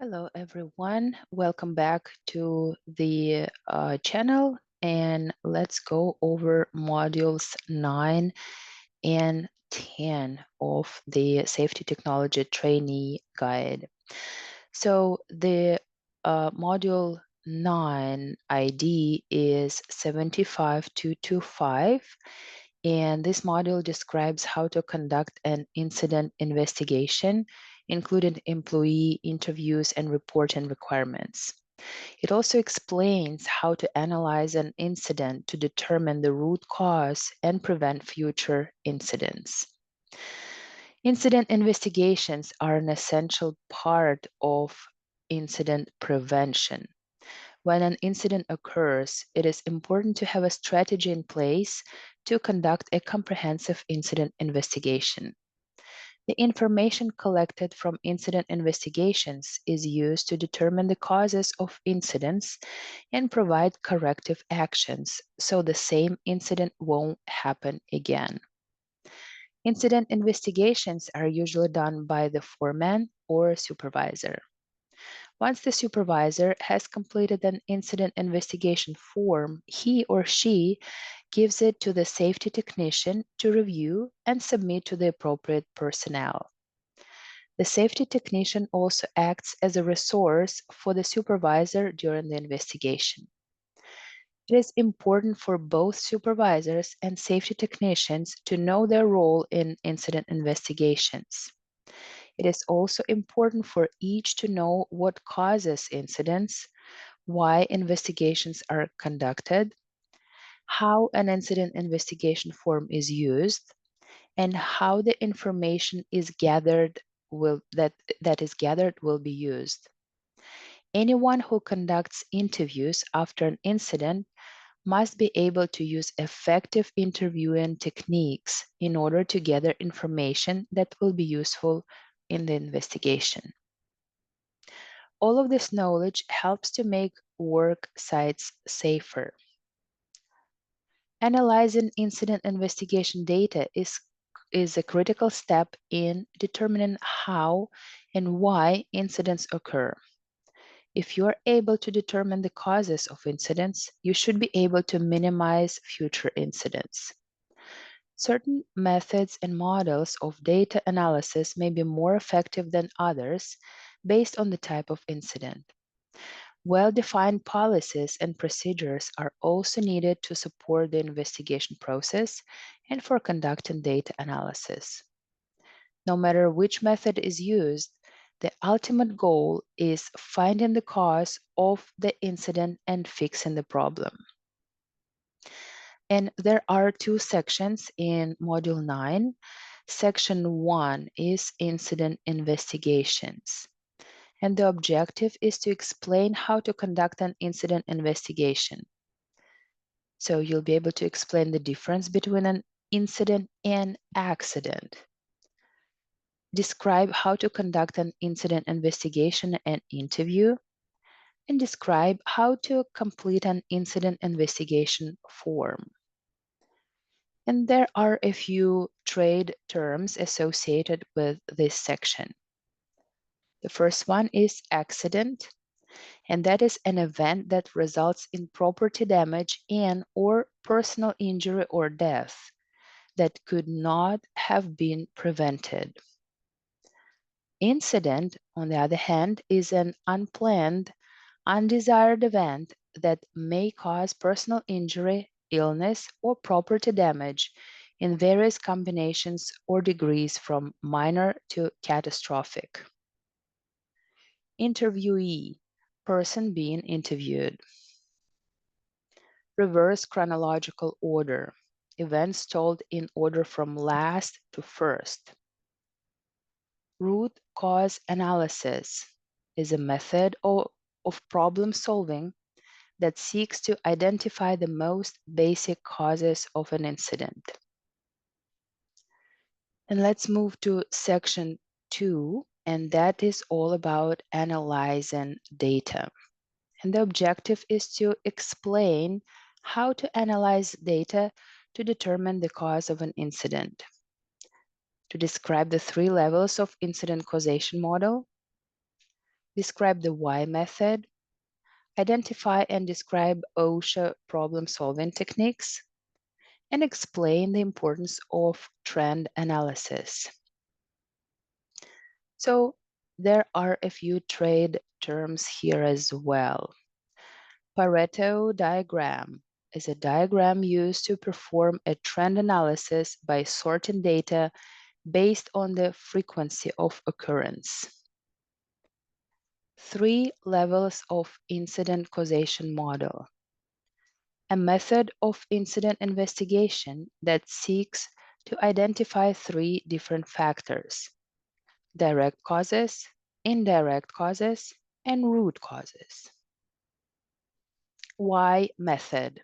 Hello, everyone. Welcome back to the channel, and let's go over modules 9 and 10 of the Safety Technology Trainee Guide. So the module 9 ID is 75225, and this module describes how to conduct an incident investigation, including employee interviews and reporting requirements. It also explains how to analyze an incident to determine the root cause and prevent future incidents. Incident investigations are an essential part of incident prevention. When an incident occurs, it is important to have a strategy in place to conduct a comprehensive incident investigation. The information collected from incident investigations is used to determine the causes of incidents and provide corrective actions so the same incident won't happen again. Incident investigations are usually done by the foreman or supervisor. Once the supervisor has completed an incident investigation form, he or she gives it to the safety technician to review and submit to the appropriate personnel. The safety technician also acts as a resource for the supervisor during the investigation. It is important for both supervisors and safety technicians to know their role in incident investigations. It is also important for each to know what causes incidents, why investigations are conducted, how an incident investigation form is used, and how the information is gathered that is gathered will be used. Anyone who conducts interviews after an incident must be able to use effective interviewing techniques in order to gather information that will be useful in the investigation. All of this knowledge helps to make work sites safer. Analyzing incident investigation data is a critical step in determining how and why incidents occur. If you are able to determine the causes of incidents, you should be able to minimize future incidents. Certain methods and models of data analysis may be more effective than others based on the type of incident. Well-defined policies and procedures are also needed to support the investigation process and for conducting data analysis. No matter which method is used, the ultimate goal is finding the cause of the incident and fixing the problem. And there are two sections in Module 9. Section 1 is incident investigations. And the objective is to explain how to conduct an incident investigation. So you'll be able to explain the difference between an incident and accident. Describe how to conduct an incident investigation and interview, and describe how to complete an incident investigation form. And there are a few trade terms associated with this section. The first one is accident, and that is an event that results in property damage and or personal injury or death that could not have been prevented. Incident, on the other hand, is an unplanned, undesired event that may cause personal injury, illness, or property damage in various combinations or degrees from minor to catastrophic. Interviewee, person being interviewed. Reverse chronological order, events told in order from last to first. Root cause analysis is a method of problem solving that seeks to identify the most basic causes of an incident. And let's move to section 2, and that is all about analyzing data. And the objective is to explain how to analyze data to determine the cause of an incident, to describe the 3 levels of incident causation model, describe the why method, identify and describe OSHA problem-solving techniques, and explain the importance of trend analysis. So there are a few trade terms here as well. Pareto diagram is a diagram used to perform a trend analysis by sorting data based on the frequency of occurrence. 3 levels of incident causation model. A method of incident investigation that seeks to identify 3 different factors: direct causes, indirect causes, and root causes. Why method?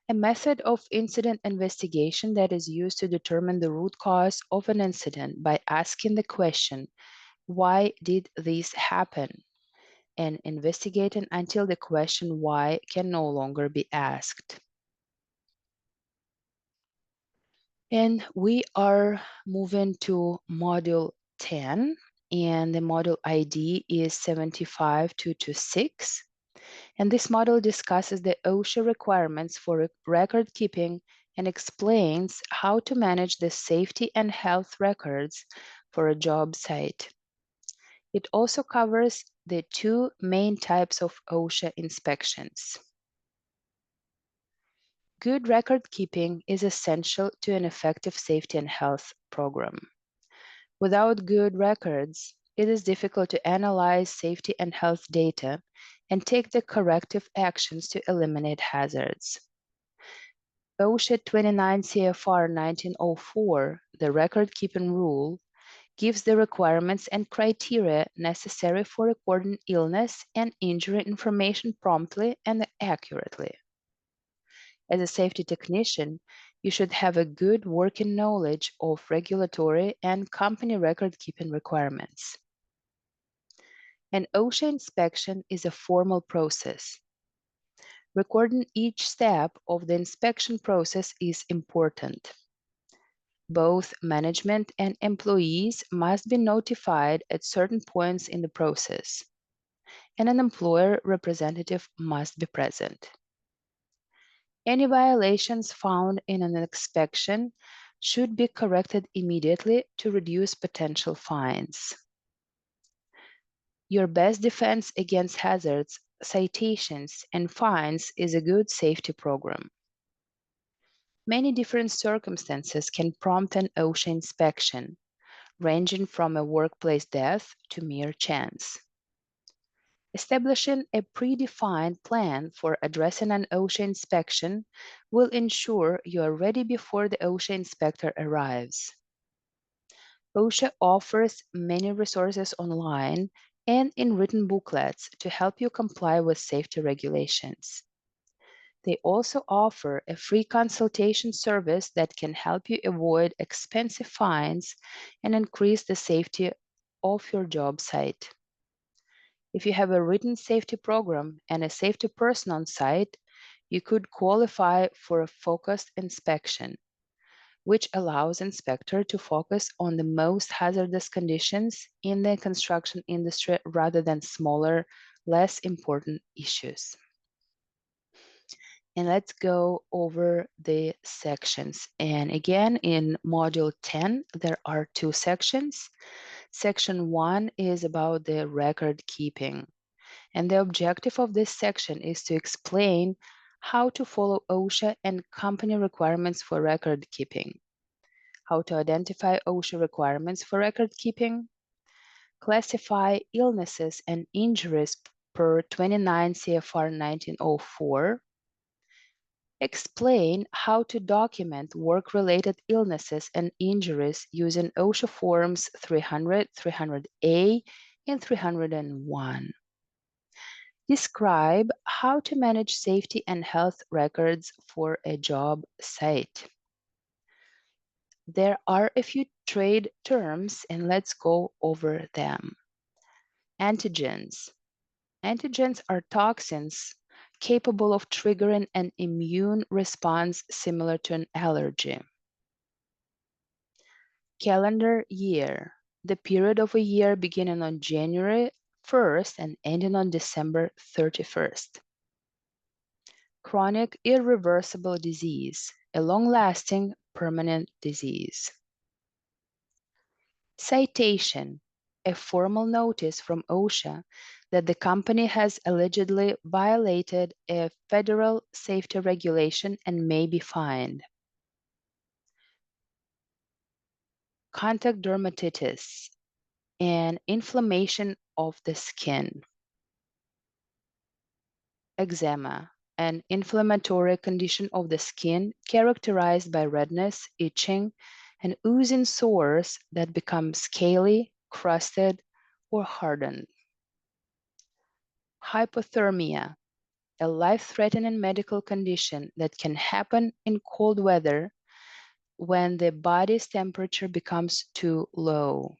A method of incident investigation that is used to determine the root cause of an incident by asking the question, why did this happen? And investigating until the question why can no longer be asked. And we are moving to Module 10, and the module ID is 75226. And this model discusses the OSHA requirements for record keeping and explains how to manage the safety and health records for a job site. It also covers the 2 main types of OSHA inspections. Good record keeping is essential to an effective safety and health program. Without good records, it is difficult to analyze safety and health data and take the corrective actions to eliminate hazards. OSHA 29 CFR 1904, the record-keeping rule, gives the requirements and criteria necessary for recording illness and injury information promptly and accurately. As a safety technician, you should have a good working knowledge of regulatory and company record-keeping requirements. An OSHA inspection is a formal process. Recording each step of the inspection process is important. Both management and employees must be notified at certain points in the process, and an employer representative must be present. Any violations found in an inspection should be corrected immediately to reduce potential fines. Your best defense against hazards, citations, and fines is a good safety program. Many different circumstances can prompt an OSHA inspection, ranging from a workplace death to mere chance. Establishing a predefined plan for addressing an OSHA inspection will ensure you are ready before the OSHA inspector arrives. OSHA offers many resources online and in written booklets to help you comply with safety regulations. They also offer a free consultation service that can help you avoid expensive fines and increase the safety of your job site. If you have a written safety program and a safety person on site, you could qualify for a focused inspection, which allows inspector to focus on the most hazardous conditions in the construction industry rather than smaller, less important issues. And let's go over the sections. And again, in Module 10, there are 2 sections. Section 1 is about the record keeping. And the objective of this section is to explain how to follow OSHA and company requirements for record keeping, how to identify OSHA requirements for record keeping, classify illnesses and injuries per 29 CFR 1904, explain how to document work-related illnesses and injuries using OSHA forms 300, 300A, and 301. Describe how to manage safety and health records for a job site. There are a few trade terms, and let's go over them. Antigens. Antigens are toxins capable of triggering an immune response similar to an allergy. Calendar year. The period of a year beginning on January 1st and ending on December 31st. Chronic irreversible disease, a long-lasting permanent disease. Citation, a formal notice from OSHA that the company has allegedly violated a federal safety regulation and may be fined. Contact dermatitis, an inflammation of the skin. Eczema, an inflammatory condition of the skin characterized by redness, itching, and oozing sores that become scaly, crusted, or hardened. Hypothermia, a life-threatening medical condition that can happen in cold weather when the body's temperature becomes too low.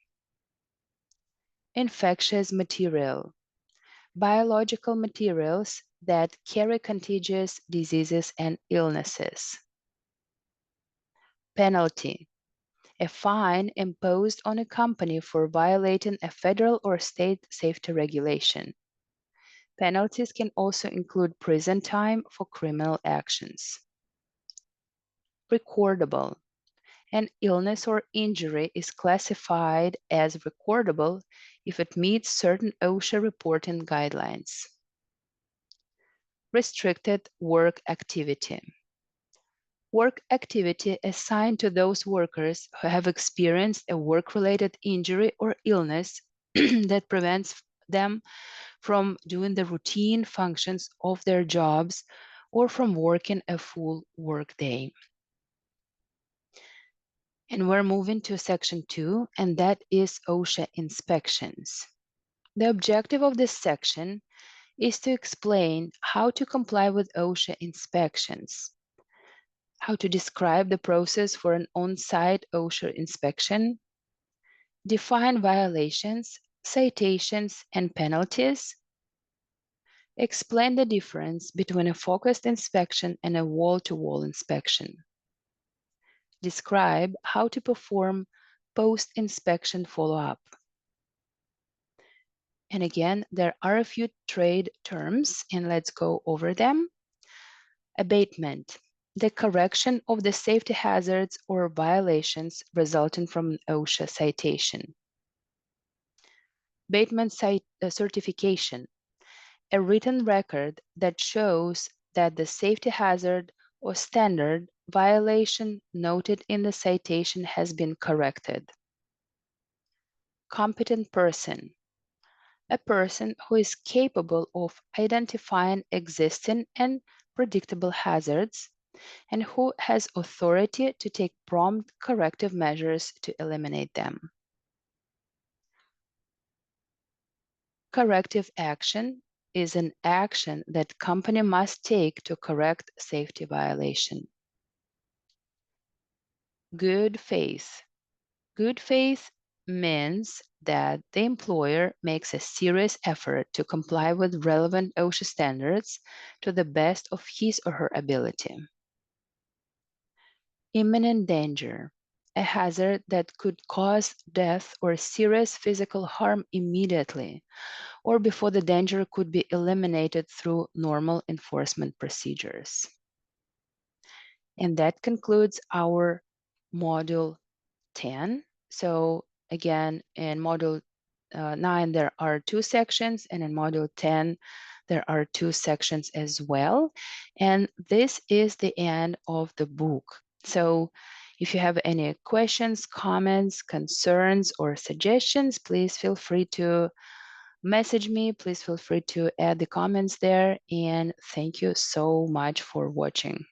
Infectious material, biological materials that carry contagious diseases and illnesses. Penalty, a fine imposed on a company for violating a federal or state safety regulation. Penalties can also include prison time for criminal actions. Recordable, an illness or injury is classified as recordable if it meets certain OSHA reporting guidelines. Restricted work activity. Work activity assigned to those workers who have experienced a work-related injury or illness that prevents them from doing the routine functions of their jobs or from working a full workday. And we're moving to section 2, and that is OSHA inspections. The objective of this section is to explain how to comply with OSHA inspections, how to describe the process for an on-site OSHA inspection, define violations, citations, and penalties, explain the difference between a focused inspection and a wall-to-wall inspection, describe how to perform post-inspection follow-up. And again, there are a few trade terms, and let's go over them. Abatement, the correction of the safety hazards or violations resulting from an OSHA citation. Abatement certification, a written record that shows that the safety hazard or standard violation noted in the citation has been corrected. Competent person, a person who is capable of identifying existing and predictable hazards and who has authority to take prompt corrective measures to eliminate them. Corrective action is an action that company must take to correct safety violation. Good faith. Good faith means that the employer makes a serious effort to comply with relevant OSHA standards to the best of his or her ability. Imminent danger, a hazard that could cause death or serious physical harm immediately, or before the danger could be eliminated through normal enforcement procedures. And that concludes our module 10. So again, in module 9, there are 2 sections, and in module 10, there are 2 sections as well. And this is the end of the book. So if you have any questions, comments, concerns, or suggestions, please feel free to message me. Please feel free to add the comments there. And thank you so much for watching.